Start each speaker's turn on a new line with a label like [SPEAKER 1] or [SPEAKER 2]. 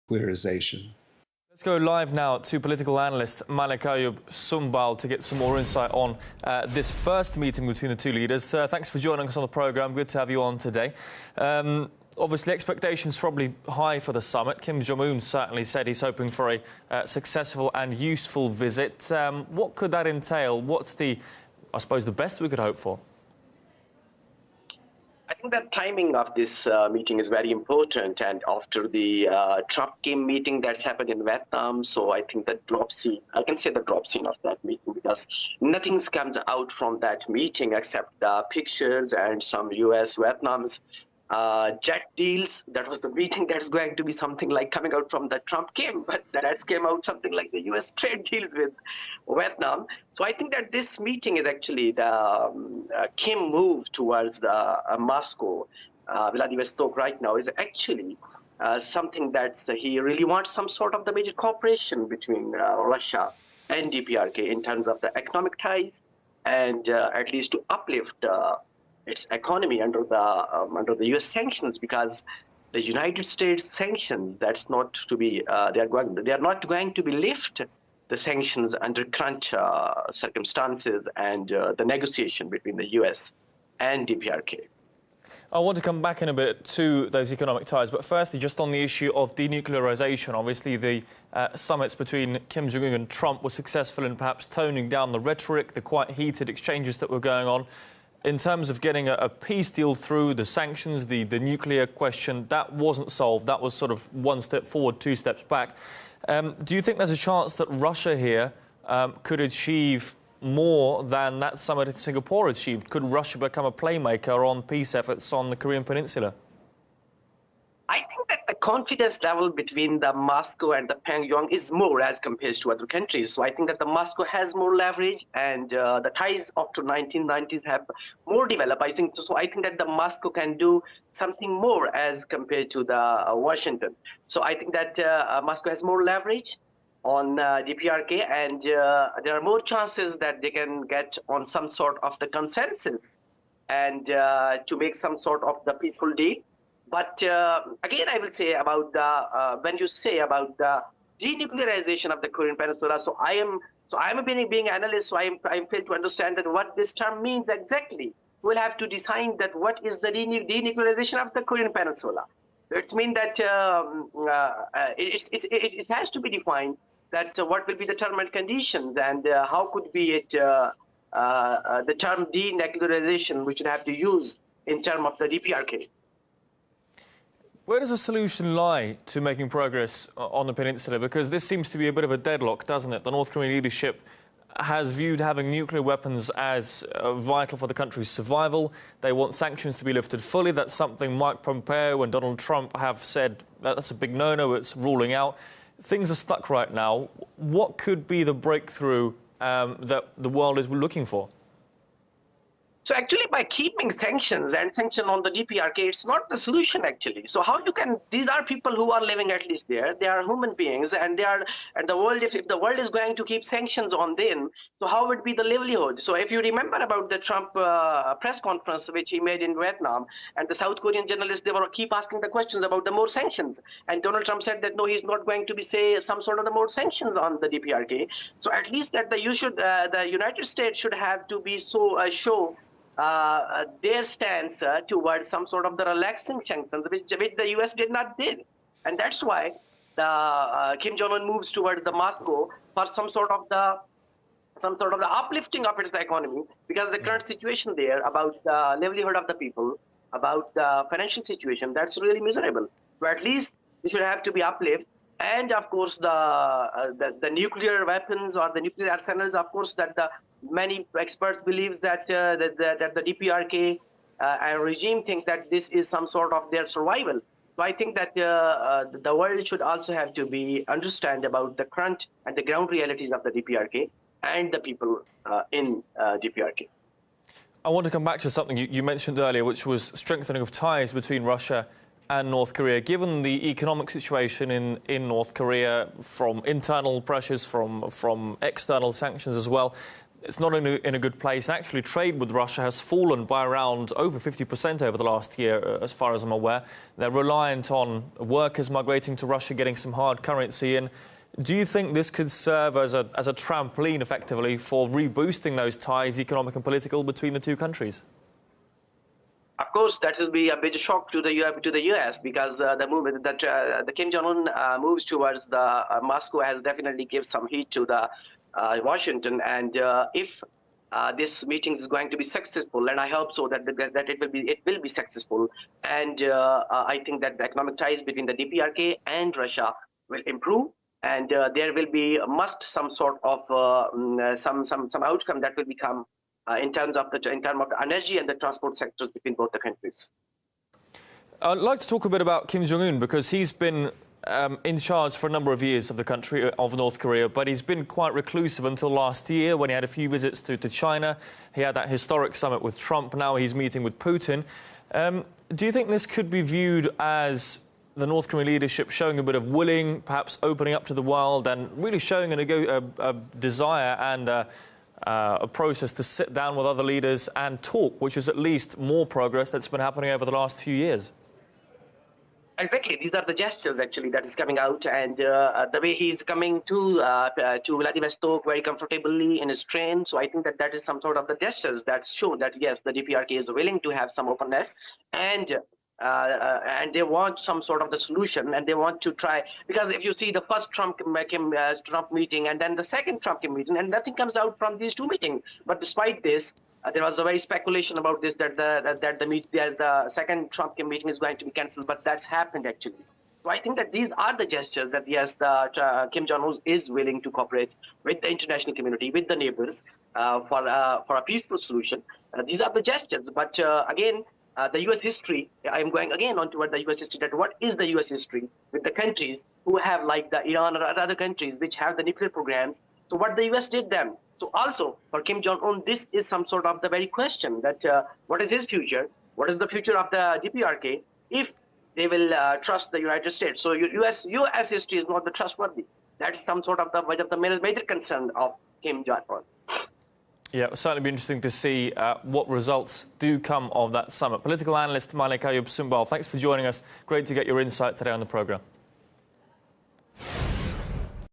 [SPEAKER 1] nuclearization.
[SPEAKER 2] Let's go live now to political analyst Malik Ayub Sumbal to get some more insight on this first meeting between the two leaders. Thanks for joining us on the programme. Good to have you on today. Obviously, expectations probably high for the summit. Kim Jong-un certainly said he's hoping for a successful and useful visit. What could that entail? What's the best we could hope for?
[SPEAKER 3] I think the timing of this meeting is very important, and after the Trump-Kim meeting that's happened in Vietnam, so I think the drop scene of that meeting, because nothing comes out from that meeting except the pictures and some U.S.-Vietnam's jet deals. That was the meeting that's going to be something like coming out from the Trump-Kim, but that came out something like the U.S. trade deals with Vietnam. So I think that this meeting is actually the Kim move towards the Moscow, Vladivostok right now is actually something that he really wants some sort of the major cooperation between Russia and DPRK in terms of the economic ties, and at least to uplift its economy under the U.S. sanctions, because the United States sanctions, that's not to be they are not going to be lifted, the sanctions under crunch circumstances and the negotiation between the U.S. and DPRK.
[SPEAKER 2] I want to come back in a bit to those economic ties, but firstly, just on the issue of denuclearization, obviously the summits between Kim Jong-un and Trump were successful in perhaps toning down the rhetoric, the quite heated exchanges that were going on. In terms of getting a peace deal through, the sanctions, the nuclear question, that wasn't solved. That was sort of one step forward, two steps back. Do you think there's a chance that Russia here could achieve more than that summit in Singapore achieved? Could Russia become a playmaker on peace efforts on the Korean Peninsula?
[SPEAKER 3] I think that the confidence level between the Moscow and the Pyongyang is more as compared to other countries. So I think that the Moscow has more leverage, and the ties after 1990s have more developed. I think so. I think that the Moscow can do something more as compared to the Washington. So I think that Moscow has more leverage on DPRK, and there are more chances that they can get on some sort of the consensus and to make some sort of the peaceful deal. But again, I will say about the when you say about the denuclearization of the Korean Peninsula. So I am being analyst. So I fail to understand that what this term means exactly. We'll have to decide that what is the denuclearization of the Korean Peninsula. It means that it has to be defined that what will be the term and conditions, and how could be it the term denuclearization, which would have to use in terms of the DPRK.
[SPEAKER 2] Where does the solution lie to making progress on the peninsula? Because this seems to be a bit of a deadlock, doesn't it? The North Korean leadership has viewed having nuclear weapons as vital for the country's survival. They want sanctions to be lifted fully. That's something Mike Pompeo and Donald Trump have said that's a big no-no, it's ruling out. Things are stuck right now. What could be the breakthrough that the world is looking for?
[SPEAKER 3] So actually, by keeping sanctions and sanction on the DPRK, it's not the solution actually. So how you can? These are people who are living at least there. They are human beings, and the world. If the world is going to keep sanctions on them, so how would be the livelihood? So if you remember about the Trump press conference which he made in Vietnam, and the South Korean journalists, they were keep asking the questions about the more sanctions, and Donald Trump said that no, he's not going to be say some sort of the more sanctions on the DPRK. So at least that the United States should have to be so show their stance towards some sort of the relaxing sanctions, which the U.S. did not did, and that's why the Kim Jong-un moves towards the Moscow for some sort of the uplifting of its economy, because the current situation there about the livelihood of the people, about the financial situation, that's really miserable. So at least we should have to be uplift. And of course, the nuclear weapons or the nuclear arsenals, of course, that the many experts believes that that the DPRK and regime think that this is some sort of their survival. So I think that the world should also have to be understand about the current and the ground realities of the DPRK and the people in DPRK.
[SPEAKER 2] I want to come back to something you mentioned earlier, which was strengthening of ties between Russia and North Korea. Given the economic situation in North Korea, from internal pressures, from external sanctions as well, it's not in a good place. Actually, trade with Russia has fallen by around over 50% over the last year, as far as I'm aware. They're reliant on workers migrating to Russia, getting some hard currency in. Do you think this could serve as a trampoline, effectively, for reboosting those ties, economic and political, between the two countries?
[SPEAKER 3] Of course, that will be a big shock to the U.S. because the movement that the Kim Jong-un moves towards the Moscow has definitely given some heat to the Washington, and if this meeting is going to be successful, and I hope so that it will be successful, and I think that the economic ties between the DPRK and Russia will improve, and there will be some sort of some outcome that will become in terms of the energy and the transport sectors between both the countries.
[SPEAKER 2] I'd like to talk a bit about Kim Jong-un, because he's been in charge for a number of years of the country of North Korea, but he's been quite reclusive until last year when he had a few visits to China. He had that historic summit with Trump. Now he's meeting with Putin. Do you think this could be viewed as the North Korean leadership showing a bit of willing, perhaps opening up to the world, and really showing a desire and a process to sit down with other leaders and talk, which is at least more progress that's been happening over the last few years?
[SPEAKER 3] Exactly, these are the gestures actually that is coming out, and the way he's coming to Vladivostok very comfortably in his train. So I think that is some sort of the gestures that show that yes, the DPRK is willing to have some openness, and they want some sort of the solution, and they want to try, because if you see the first Trump meeting and then the second Trump meeting, and nothing comes out from these two meetings. But despite this, there was a very speculation about this that the second Trump meeting is going to be cancelled, but that's happened actually. So I think that these are the gestures that yes, Kim Jong-un is willing to cooperate with the international community, with the neighbors, for a peaceful solution. These are the gestures, but again, the U.S. history, I'm going again on toward the U.S. history, that what is the U.S. history with the countries who have, like the Iran or other countries which have the nuclear programs. So what the U.S. did them. So also for Kim Jong-un, this is some sort of the very question that what is his future? What is the future of the DPRK if they will trust the United States? So U.S. history is not the trustworthy. That's some sort of the major concern of Kim Jong-un.
[SPEAKER 2] Yeah, it'll certainly be interesting to see what results do come of that summit. Political analyst Malik Ayub Sumbal, thanks for joining us. Great to get your insight today on the programme.